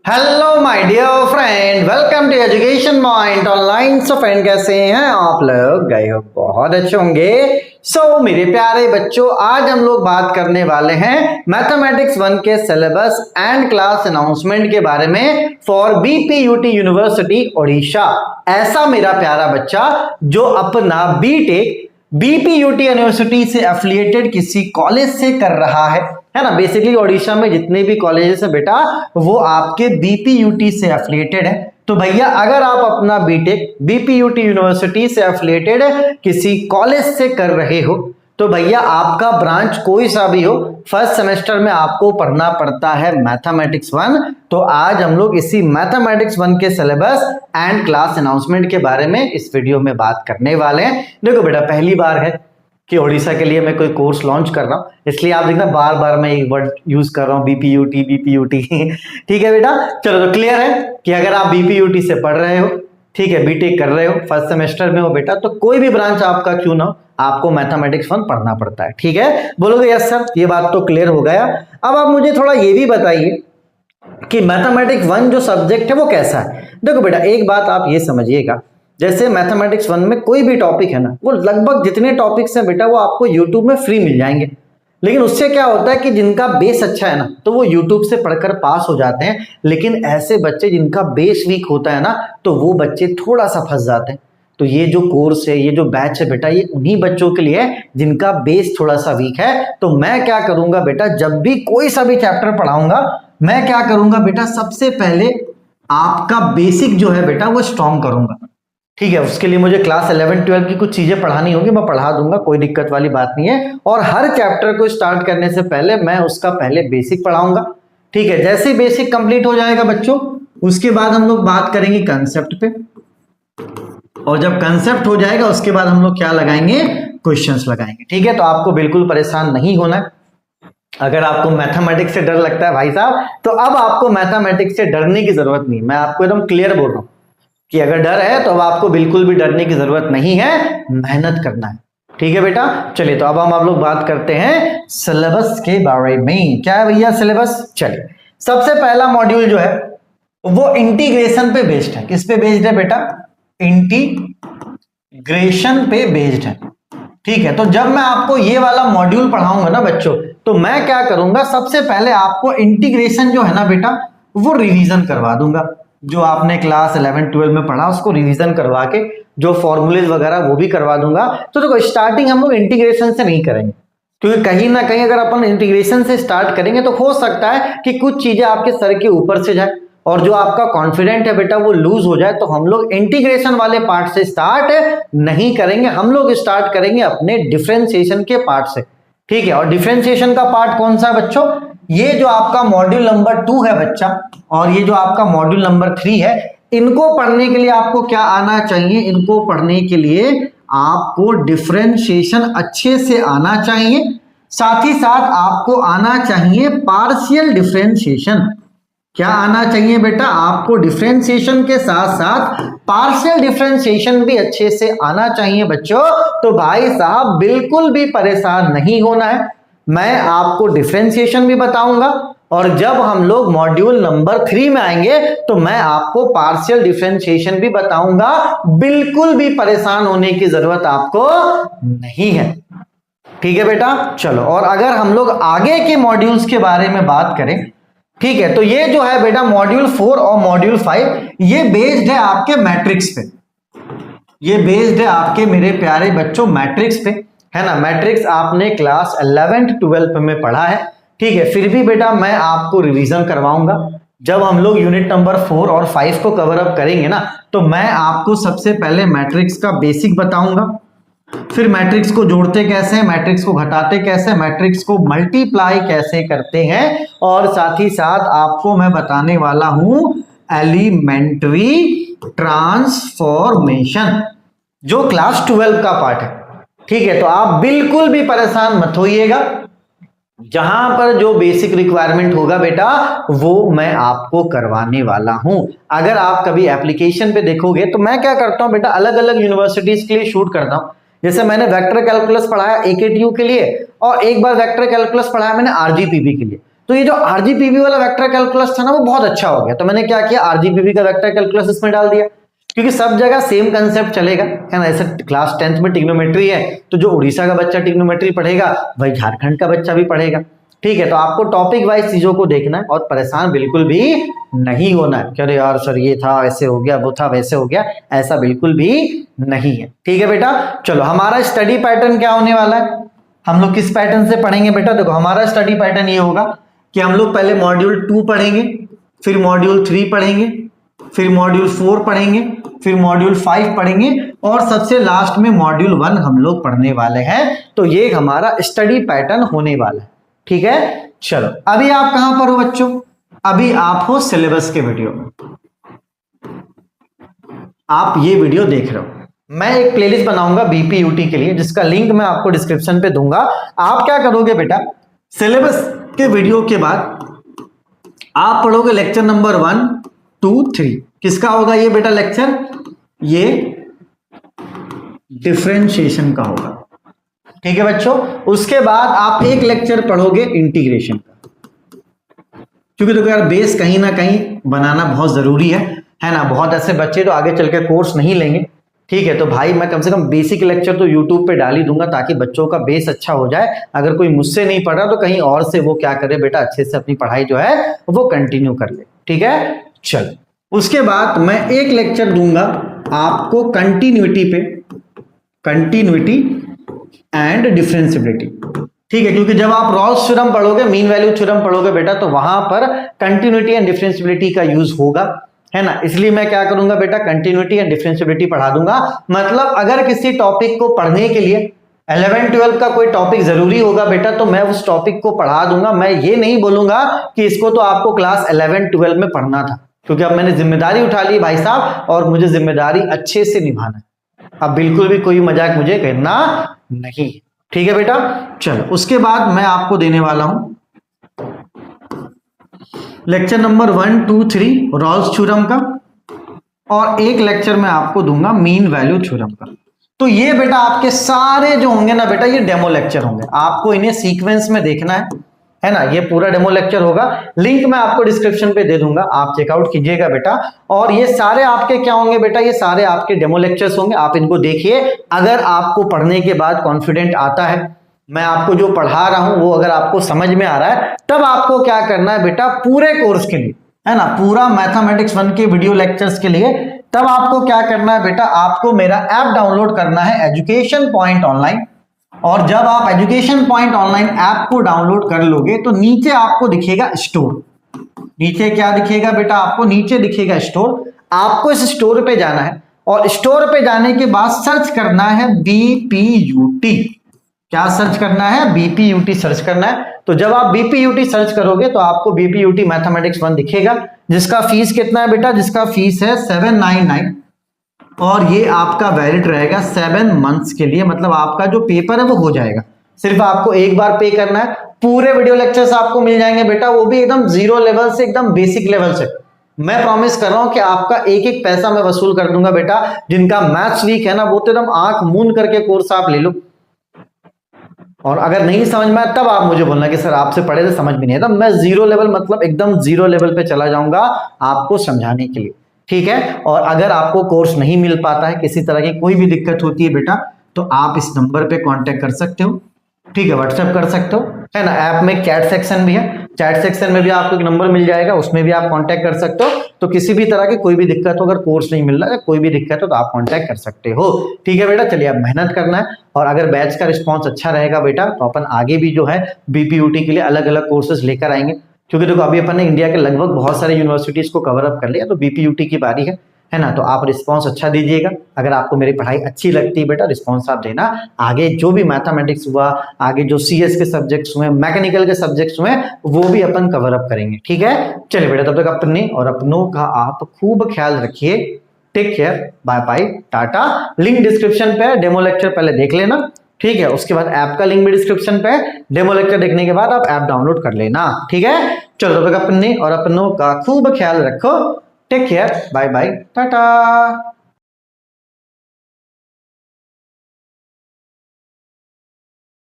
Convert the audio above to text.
Hello my dear friend, welcome to education point online. So friend, कैसे हैं आप लोग? गए हो बहुत अच्छे होंगे। मेरे प्यारे बच्चों, आज हम लोग बात करने वाले हैं मैथमेटिक्स 1 के सिलेबस एंड क्लास अनाउंसमेंट के बारे में फॉर बीपीयूटी यूनिवर्सिटी ओडिशा। ऐसा मेरा प्यारा बच्चा जो अपना बीटेक बीपीयूटी यूनिवर्सिटी से एफिलिएटेड किसी कॉलेज से कर रहा है ना। बेसिकली ओडिशा में जितने भी कॉलेजेस है बेटा, वो आपके बीपीयूटी से एफिलिएटेड है। तो भैया, अगर आप अपना बीटेक बीपीयूटी यूनिवर्सिटी से एफिलिएटेड किसी कॉलेज से कर रहे हो, तो भैया आपका ब्रांच कोई सा भी हो, फर्स्ट सेमेस्टर में आपको पढ़ना पड़ता है मैथमेटिक्स 1। तो आज हम लोग इसी मैथमेटिक्स 1 के सिलेबस एंड क्लास अनाउंसमेंट के बारे में इस वीडियो में बात करने वाले हैं। देखो बेटा, पहली बार है कि ओडिशा के लिए मैं कोई कोर्स लॉन्च कर रहा हूं, इसलिए आप देखना बार बार मैं एक वर्ड यूज कर रहा हूं, बीपीयूटी। ठीक है बेटा, चलो। तो क्लियर है कि अगर आप बीपीयूटी से पढ़ रहे हो, ठीक है, बीटेक कर रहे हो, फर्स्ट सेमेस्टर में हो बेटा, तो कोई भी ब्रांच आपका क्यों ना हो, आपको मैथमेटिक्स 1 पढ़ना पड़ता है। ठीक है, बोलोगे यस सर, ये बात तो क्लियर हो गया। अब आप मुझे थोड़ा ये भी बताइए कि मैथमेटिक्स 1 जो सब्जेक्ट है वो कैसा है। देखो बेटा, एक बात आप ये समझिएगा, जैसे मैथमेटिक्स 1 में कोई भी टॉपिक है ना, वो लगभग जितने टॉपिक्स हैं बेटा वो आपको यूट्यूब में फ्री मिल जाएंगे। लेकिन उससे क्या होता है कि जिनका बेस अच्छा है ना, तो वो यूट्यूब से पढ़कर पास हो जाते हैं। लेकिन ऐसे बच्चे जिनका बेस वीक होता है ना, तो वो बच्चे थोड़ा सा फंस जाते हैं। तो ये जो कोर्स है, ये जो बैच है बेटा, ये उन्हीं बच्चों के लिए है जिनका बेस थोड़ा सा वीक है। तो मैं क्या करूंगा बेटा, जब भी कोई सा भी चैप्टर पढ़ाऊंगा, मैं क्या करूंगा बेटा, सबसे पहले आपका बेसिक जो है बेटा वो स्ट्रॉन्ग करूंगा। ठीक है, उसके लिए मुझे क्लास 11-12 की कुछ चीजें पढ़ानी होगी, मैं पढ़ा दूंगा, कोई दिक्कत वाली बात नहीं है। और हर चैप्टर को स्टार्ट करने से पहले मैं उसका पहले बेसिक पढ़ाऊंगा। ठीक है, जैसे ही बेसिक कंप्लीट हो जाएगा बच्चों, उसके बाद हम लोग बात करेंगे कंसेप्ट पे। और जब कंसेप्ट हो जाएगा, उसके बाद हम लोग क्या लगाएंगे, क्वेश्चंस लगाएंगे। ठीक है, तो आपको बिल्कुल परेशान नहीं होना है। अगर आपको मैथमेटिक्स से डर लगता है भाई साहब, तो अब आपको मैथमेटिक्स से डरने की जरूरत नहीं। मैं आपको एकदम क्लियर बोल रहा हूं कि अगर डर है तो अब आपको बिल्कुल भी डरने की जरूरत नहीं है, मेहनत करना है। ठीक है बेटा, चलिए। तो अब हम आप लोग बात करते हैं सिलेबस के बारे में। क्या है भैया सिलेबस? चलिए, सबसे पहला मॉड्यूल जो है वो इंटीग्रेशन पे बेस्ड है। किस पे बेस्ड है बेटा? इंटीग्रेशन पे बेस्ड है। ठीक है, तो जब मैं आपको ये वाला मॉड्यूल पढ़ाऊंगा ना बच्चों, तो मैं क्या करूंगा, सबसे पहले आपको इंटीग्रेशन जो है ना बेटा, वो रिवीजन करवा दूंगा। जो आपने क्लास 11-12 में पढ़ा उसको रिवीजन करवा के जो फॉर्मूलेज वगैरह वो भी करवा दूंगा। तो देखो, स्टार्टिंग हम लोग इंटीग्रेशन से नहीं करेंगे, क्योंकि कहीं ना कहीं अगर अपन इंटीग्रेशन से स्टार्ट करेंगे तो हो सकता है कि कुछ चीजें आपके सर के ऊपर से जाए और जो आपका कॉन्फिडेंट है बेटा वो लूज हो जाए। तो हम लोग इंटीग्रेशन वाले पार्ट से स्टार्ट नहीं करेंगे, हम लोग स्टार्ट करेंगे अपने डिफरेंशिएशन के पार्ट से। ठीक है, और डिफरेंशिएशन का पार्ट कौन सा है बच्चों? ये जो आपका मॉड्यूल नंबर 2 है बच्चा, और ये जो आपका मॉड्यूल नंबर 3 है, इनको पढ़ने के लिए आपको क्या आना चाहिए? इनको पढ़ने के लिए आपको डिफरेंशिएशन अच्छे से आना चाहिए। साथ ही साथ आपको आना चाहिए पार्शियल डिफरेंशिएशन। क्या आना चाहिए बेटा? आपको डिफरेंशिएशन के साथ साथ पार्शियल डिफरेंशिएशन भी अच्छे से आना चाहिए बच्चों। तो भाई साहब, बिल्कुल भी परेशान नहीं होना है। मैं आपको डिफरेंशिएशन भी बताऊंगा, और जब हम लोग मॉड्यूल नंबर 3 में आएंगे तो मैं आपको पार्शियल डिफरेंशिएशन भी बताऊंगा। बिल्कुल भी परेशान होने की जरूरत आपको नहीं है। ठीक है बेटा, चलो। और अगर हम लोग आगे के मॉड्यूल्स के बारे में बात करें, ठीक है, तो ये जो है बेटा मॉड्यूल 4 और मॉड्यूल 5, ये बेस्ड है आपके मैट्रिक्स पे। ये बेस्ड है आपके मेरे प्यारे बच्चों मैट्रिक्स पे, है ना। मैट्रिक्स आपने क्लास 11-12 में पढ़ा है। ठीक है, फिर भी बेटा मैं आपको रिवीजन करवाऊंगा। जब हम लोग यूनिट नंबर 4 और 5 को कवर अप करेंगे ना, तो मैं आपको सबसे पहले मैट्रिक्स का बेसिक बताऊंगा, फिर मैट्रिक्स को जोड़ते कैसे हैं, मैट्रिक्स को घटाते कैसे, मैट्रिक्स को मल्टीप्लाई कैसे करते हैं, और साथ ही साथ आपको मैं बताने वाला हूं एलिमेंट्री ट्रांसफॉर्मेशन, जो क्लास 12 का पार्ट है। ठीक है, तो आप बिल्कुल भी परेशान मत होइएगा। जहां पर जो बेसिक रिक्वायरमेंट होगा बेटा, वो मैं आपको करवाने वाला हूं। अगर आप कभी एप्लीकेशन पे देखोगे, तो मैं क्या करता हूं बेटा, अलग अलग यूनिवर्सिटीज के लिए शूट करता हूं। जैसे मैंने वेक्टर कैलकुलस पढ़ाया AKTU के लिए, और एक बार वेक्टर कैलकुलस पढ़ाया मैंने RGPV के लिए। तो ये जो आरजीपीवी वाला वेक्टर कैलकुलस था ना, वो बहुत अच्छा हो गया। तो मैंने क्या किया, आरजीपीवी का वेक्टर कैलकुलस इसमें डाल दिया, क्योंकि सब जगह सेम कंसेप्ट चलेगा, है ना। ऐसे क्लास 10th में ट्रिग्नोमेट्री है, तो जो उड़ीसा का बच्चा ट्रिग्नोमेट्री पढ़ेगा वही झारखंड का बच्चा भी पढ़ेगा, ठीक है। तो आपको टॉपिक वाइज चीजों को देखना है और परेशान बिल्कुल भी नहीं होना है कि अरे यार सर ये था ऐसे हो गया, वो था वैसे हो गया, ऐसा बिल्कुल भी नहीं है, ठीक है बेटा। चलो, हमारा स्टडी पैटर्न क्या होने वाला है, हम लोग किस पैटर्न से पढ़ेंगे बेटा। देखो, हमारा स्टडी पैटर्न ये होगा कि हम लोग पहले मॉड्यूल 2 पढ़ेंगे, फिर मॉड्यूल 3 पढ़ेंगे, फिर मॉड्यूल 4 पढ़ेंगे, फिर मॉड्यूल 5 पढ़ेंगे और सबसे लास्ट में मॉड्यूल 1 हम लोग पढ़ने वाले हैं। तो ये हमारा स्टडी पैटर्न होने वाला है, ठीक है। चलो, अभी आप कहां पर हो बच्चों, अभी आप हो सिलेबस के वीडियो में, आप ये वीडियो देख रहे हो। मैं एक प्लेलिस्ट बनाऊंगा बीपीयूटी के लिए, जिसका लिंक मैं आपको डिस्क्रिप्शन पे दूंगा। आप क्या करोगे बेटा, सिलेबस के वीडियो के बाद आप पढ़ोगे लेक्चर नंबर 1, 2, 3। किसका होगा ये बेटा लेक्चर, ये डिफरेंशिएशन का होगा, ठीक है बच्चों। उसके बाद आप एक लेक्चर पढ़ोगे इंटीग्रेशन का, क्योंकि देखो यार बेस कहीं ना कहीं बनाना बहुत जरूरी है ना। बहुत ऐसे बच्चे तो आगे चल के कोर्स नहीं लेंगे, ठीक है। तो भाई मैं कम से कम बेसिक लेक्चर तो यूट्यूब पे डाल ही दूंगा, ताकि बच्चों का बेस अच्छा हो जाए। अगर कोई मुझसे नहीं पढ़ रहा तो कहीं और से वो क्या करे बेटा, अच्छे से अपनी पढ़ाई जो है वो कंटिन्यू कर ले, ठीक है। चल, उसके बाद मैं एक लेक्चर दूंगा आपको कंटिन्यूटी पे, कंटिन्यूटी एंड डिफरेंशियबिलिटी, ठीक है। क्योंकि जब आप रॉल्स थ्योरम पढ़ोगे, मीन वैल्यू थ्योरम पढ़ोगे बेटा, तो वहां पर कंटिन्यूटी एंड डिफरेंशियबिलिटी का यूज होगा, है ना। इसलिए मैं क्या करूंगा बेटा, कंटिन्यूटी एंड डिफरेंशियबिलिटी पढ़ा दूंगा। मतलब अगर किसी टॉपिक को पढ़ने के लिए 11-12 का कोई टॉपिक जरूरी होगा बेटा, तो मैं उस टॉपिक को पढ़ा दूंगा। मैं ये नहीं बोलूंगा कि इसको तो आपको क्लास 11-12 में पढ़ना था, क्योंकि अब मैंने जिम्मेदारी उठा ली भाई साहब, और मुझे जिम्मेदारी अच्छे से निभाना है। अब बिल्कुल भी कोई मजाक मुझे करना नहीं, ठीक है बेटा। चलो, उसके बाद मैं आपको देने वाला हूं लेक्चर नंबर 1, 2, 3 रॉल्स थ्योरम का, और एक लेक्चर मैं आपको दूंगा मीन वैल्यू थ्योरम का। तो ये बेटा आपके सारे जो होंगे ना बेटा, ये डेमो लेक्चर होंगे, आपको इन्हें सीक्वेंस में देखना है ना। ये पूरा डेमो लेक्चर होगा, लिंक मैं आपको डिस्क्रिप्शन पे दे दूंगा, आप चेकआउट कीजिएगा बेटा। और ये सारे आपके क्या होंगे बेटा, ये सारे आपके डेमो लेक्चर्स होंगे, आप इनको देखिए। अगर आपको पढ़ने के बाद कॉन्फिडेंट आता है, मैं आपको जो पढ़ा रहा हूं वो अगर आपको समझ में आ रहा है, तब आपको क्या करना है बेटा, पूरे कोर्स के लिए, है ना, पूरा मैथमेटिक्स 1 के वीडियो लेक्चर्स के लिए, तब आपको क्या करना है बेटा, आपको मेरा ऐप डाउनलोड करना है, एजुकेशन पॉइंट ऑनलाइन। और जब आप एजुकेशन पॉइंट ऑनलाइन ऐप को डाउनलोड कर लोगे, तो नीचे आपको दिखेगा स्टोर। नीचे क्या दिखेगा बेटा, आपको नीचे दिखेगा स्टोर। आपको इस स्टोर पे जाना है, और स्टोर पे जाने के बाद सर्च करना है बीपीयूटी। क्या सर्च करना है, बीपीयूटी सर्च करना है। तो जब आप बीपीयूटी सर्च करोगे तो आपको बीपीयूटी मैथमेटिक्स 1 दिखेगा, जिसका फीस कितना है बेटा, जिसका फीस है 799, और ये आपका वैलिड रहेगा 7 मंथ्स के लिए। मतलब आपका जो पेपर है वो हो जाएगा, सिर्फ आपको एक बार पे करना है। पूरे वीडियो लेक्चर्स आपको मिल जाएंगे बेटा, वो भी एकदम जीरो लेवल से, एकदम बेसिक लेवल से। मैं प्रॉमिस कर रहा हूं कि आपका एक एक पैसा मैं वसूल कर दूंगा बेटा। जिनका मैथ्स वीक है ना, वो तो एकदम आंख मूंद करके कोर्स आप ले लो, और अगर नहीं समझ में आया तब आप मुझे बोलना कि सर आपसे पढ़े थे समझ भी नहीं है। मैं जीरो लेवल, मतलब एकदम जीरो लेवल पे चला जाऊंगा आपको समझाने के लिए, ठीक है। और अगर आपको कोर्स नहीं मिल पाता है, किसी तरह की कोई भी दिक्कत होती है बेटा, तो आप इस नंबर पे कांटेक्ट कर सकते हो, ठीक है, व्हाट्सएप कर सकते हो, है ना। ऐप में चैट सेक्शन भी है, चैट सेक्शन में भी आपको एक नंबर मिल जाएगा, उसमें भी आप कांटेक्ट कर सकते हो। तो किसी भी तरह की कोई भी दिक्कत हो, अगर कोर्स नहीं मिल रहा है, कोई भी दिक्कत हो, तो आप कांटेक्ट कर सकते हो, ठीक है बेटा। चलिए, अब मेहनत करना है, और अगर बैच का रिस्पॉन्स अच्छा रहेगा बेटा, तो अपन आगे भी जो है बीपीयूटी के लिए अलग अलग कोर्सेज लेकर आएंगे। क्योंकि देखो अभी अपन ने इंडिया के लगभग बहुत सारे यूनिवर्सिटीज को कवर अप कर लिया, तो बीपीयूटी की बारी है ना। तो आप रिस्पांस अच्छा दीजिएगा। अगर आपको मेरी पढ़ाई अच्छी लगती है बेटा, रिस्पांस आप देना। आगे जो भी मैथमेटिक्स हुआ, आगे जो सीएस के सब्जेक्ट्स हुए, मैकेनिकल के सब्जेक्ट्स हुए, वो भी अपन कवर अप करेंगे, ठीक है। चलिए बेटा, तब तक अपने और अपनों का आप खूब ख्याल रखिए। Take care, bye bye, tata. Link description पे, डेमो लेक्चर पहले देख लेना, ठीक है। उसके बाद ऐप का लिंक भी डिस्क्रिप्शन पे, डेमो लेक्चर देखने के बाद आप ऐप डाउनलोड कर लेना, ठीक है। चलो, तब तक अपने और अपनों का खूब ख्याल रखो। Take care, bye bye, Tata.